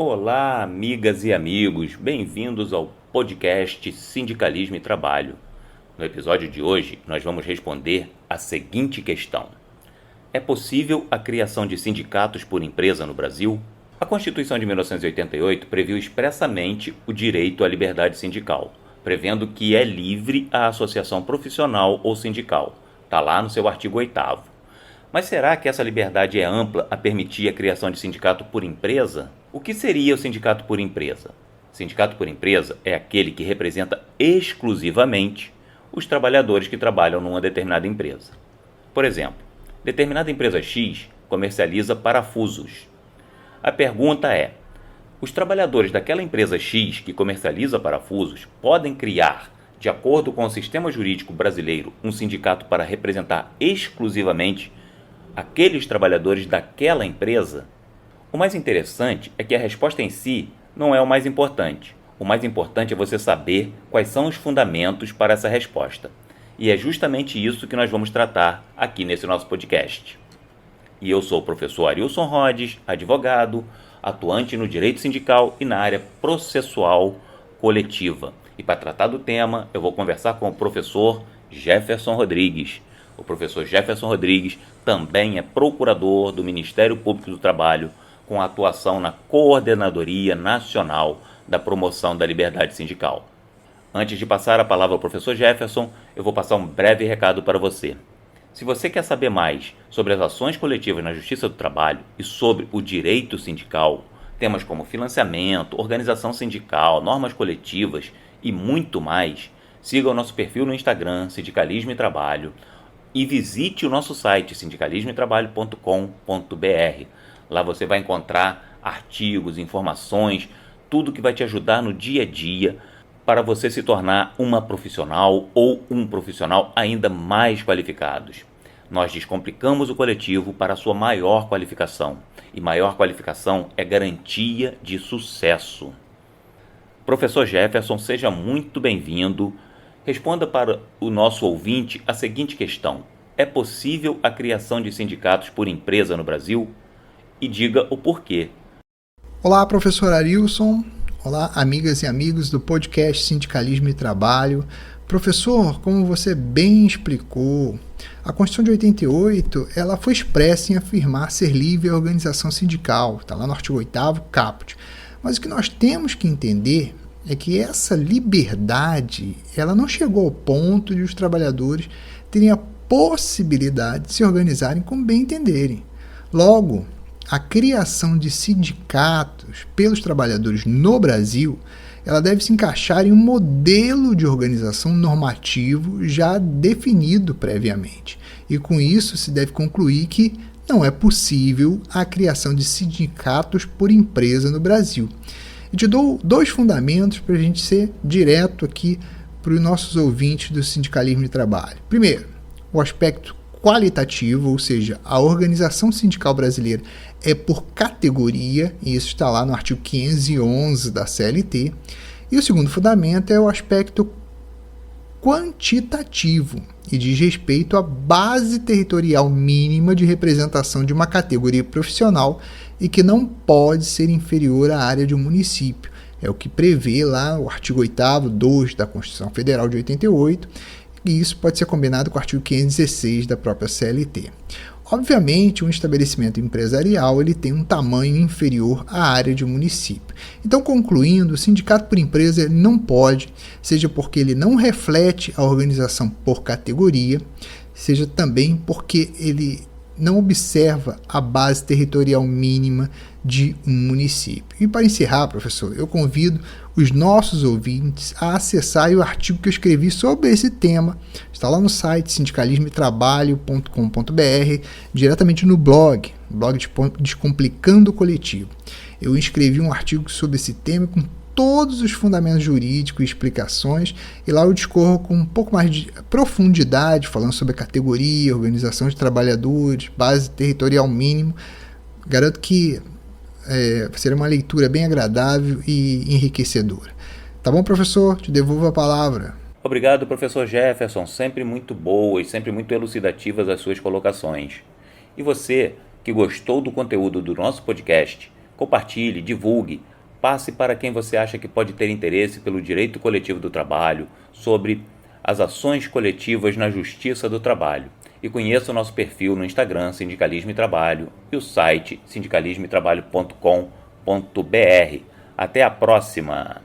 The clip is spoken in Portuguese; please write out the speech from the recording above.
Olá, amigas e amigos, bem-vindos ao podcast Sindicalismo e Trabalho. No episódio de hoje, nós vamos responder a seguinte questão: é possível a criação de sindicatos por empresa no Brasil? A Constituição de 1988 previu expressamente o direito à liberdade sindical, prevendo que é livre a associação profissional ou sindical. Está lá no seu artigo 8º. Mas será que essa liberdade é ampla a permitir a criação de sindicato por empresa? O que seria o sindicato por empresa? Sindicato por empresa é aquele que representa exclusivamente os trabalhadores que trabalham numa determinada empresa. Por exemplo, determinada empresa X comercializa parafusos. A pergunta é: os trabalhadores daquela empresa X que comercializa parafusos podem criar, de acordo com o sistema jurídico brasileiro, um sindicato para representar exclusivamente aqueles trabalhadores daquela empresa? O mais interessante é que a resposta em si não é o mais importante. O mais importante é você saber quais são os fundamentos para essa resposta. E é justamente isso que nós vamos tratar aqui nesse nosso podcast. E eu sou o professor Arilson Rhodes, advogado, atuante no direito sindical e na área processual coletiva. E para tratar do tema, eu vou conversar com o professor Jefferson Rodrigues. O professor Jefferson Rodrigues também é procurador do Ministério Público do Trabalho, com atuação na Coordenadoria Nacional da Promoção da Liberdade Sindical. Antes de passar a palavra ao professor Jefferson, eu vou passar um breve recado para você. Se você quer saber mais sobre as ações coletivas na Justiça do Trabalho e sobre o direito sindical, temas como financiamento, organização sindical, normas coletivas e muito mais, siga o nosso perfil no Instagram, Sindicalismo e Trabalho, e visite o nosso site sindicalismoetrabalho.com.br. Lá você vai encontrar artigos, informações, tudo que vai te ajudar no dia a dia para você se tornar uma profissional ou um profissional ainda mais qualificados. Nós descomplicamos o coletivo para a sua maior qualificação, e maior qualificação é garantia de sucesso. Professor Jefferson, seja muito bem-vindo. Responda para o nosso ouvinte a seguinte questão: é possível a criação de sindicatos por empresa no Brasil? E diga o porquê. Olá, professor Arilson. Olá, amigas e amigos do podcast Sindicalismo e Trabalho. Professor, como você bem explicou, a Constituição de 88 ela foi expressa em afirmar ser livre a organização sindical. Está lá no artigo 8º, caput. Mas o que nós temos que entender é que essa liberdade ela não chegou ao ponto de os trabalhadores terem a possibilidade de se organizarem como bem entenderem. Logo, a criação de sindicatos pelos trabalhadores no Brasil, ela deve se encaixar em um modelo de organização normativo já definido previamente. E com isso se deve concluir que não é possível a criação de sindicatos por empresa no Brasil. Eu te dou dois fundamentos para a gente ser direto aqui para os nossos ouvintes do sindicalismo de trabalho. Primeiro, o aspecto qualitativo, ou seja, a organização sindical brasileira é por categoria, e isso está lá no artigo 511 da CLT. E o segundo fundamento é o aspecto quantitativo, e diz respeito à base territorial mínima de representação de uma categoria profissional e que não pode ser inferior à área de um município. É o que prevê lá o artigo 8º, 2 da Constituição Federal de 88, e isso pode ser combinado com o artigo 516 da própria CLT. Obviamente, um estabelecimento empresarial ele tem um tamanho inferior à área de um município. Então, concluindo, o sindicato por empresa ele não pode, seja porque ele não reflete a organização por categoria, seja também porque ele não observa a base territorial mínima de um município. E para encerrar, professor, eu convido os nossos ouvintes a acessar o artigo que eu escrevi sobre esse tema. Está lá no site sindicalismoetrabalho.com.br, diretamente no blog Descomplicando o Coletivo. Eu escrevi um artigo sobre esse tema com todos os fundamentos jurídicos e explicações, e lá eu discorro com um pouco mais de profundidade, falando sobre a categoria, organização de trabalhadores, base territorial mínimo. Garanto que será uma leitura bem agradável e enriquecedora. Tá bom, professor? Te devolvo a palavra. Obrigado, professor Jefferson. Sempre muito boas, sempre muito elucidativas as suas colocações. E você, que gostou do conteúdo do nosso podcast, Compartilhe, divulgue, passe para quem você acha que pode ter interesse pelo direito coletivo do trabalho, sobre as ações coletivas na justiça do trabalho. E conheça o nosso perfil no Instagram, Sindicalismo e Trabalho, e o site sindicalismoetrabalho.com.br. Até a próxima!